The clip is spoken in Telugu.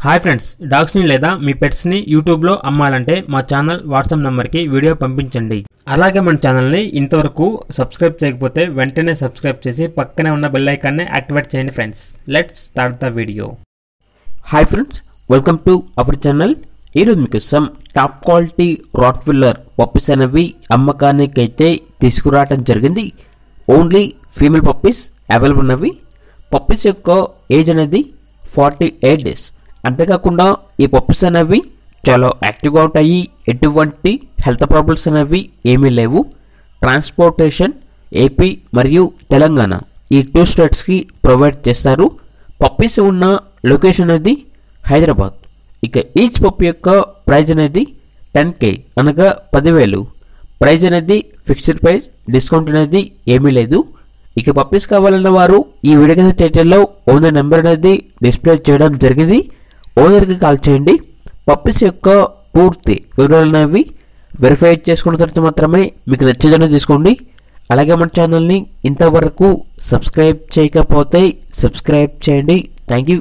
హాయ్ ఫ్రెండ్స్, డాగ్స్ని లేదా మీ పెట్స్ని యూట్యూబ్లో అమ్మాలంటే మా ఛానల్ వాట్సాప్ నెంబర్కి వీడియో పంపించండి. అలాగే మన ఛానల్ని ఇంతవరకు సబ్స్క్రైబ్ చేయకపోతే వెంటనే సబ్స్క్రైబ్ చేసి పక్కనే ఉన్న బెల్ ఐకాన్ని యాక్టివేట్ చేయండి friends. Let's start the video. Hi friends, welcome to our channel. ఈరోజు మీకోసం టాప్ క్వాలిటీ రాట్విల్లర్ పప్పీస్ అనేవి అమ్మకానికి అయితే తీసుకురావడం జరిగింది. ఓన్లీ ఫీమేల్ పప్పీస్ అవైలబుల్ ఉన్నవి. పప్పీస్ యొక్క ఏజ్ అనేది 48 days. అంతేకాకుండా ఈ పప్పీస్ అనేవి చాలా యాక్టివ్గా ఉంటాయి. ఎటువంటి హెల్త్ ప్రాబ్లమ్స్ అనేవి ఏమీ లేవు. ట్రాన్స్పోర్టేషన్ ఏపీ మరియు తెలంగాణ ఈ 2 స్టేట్స్కి ప్రొవైడ్ చేస్తారు. పప్పీస్ ఉన్న లొకేషన్ అనేది హైదరాబాద్. ఇక ఈచ్ పప్పీ యొక్క ప్రైజ్ అనేది 10K అనగా 10,000. ప్రైజ్ అనేది ఫిక్స్డ్ ప్రైస్, డిస్కౌంట్ అనేది ఏమీ లేదు. ఇక పప్పీస్ కావాలన్న వారు ఈ వీడియో కింద టైటిల్లో ఓనర్ నెంబర్ అనేది డిస్ప్లే చేయడం జరిగింది. ఓనర్కి కాల్ చేయండి. పప్పీస్ యొక్క పూర్తి వివరాలు అనేవి వెరిఫై చేసుకున్న తర్వాత మాత్రమే మీకు నచ్చేదని తీసుకోండి. అలాగే మన ఛానల్ని ఇంతవరకు సబ్స్క్రైబ్ చేయకపోతే సబ్స్క్రైబ్ చేయండి. Thank you.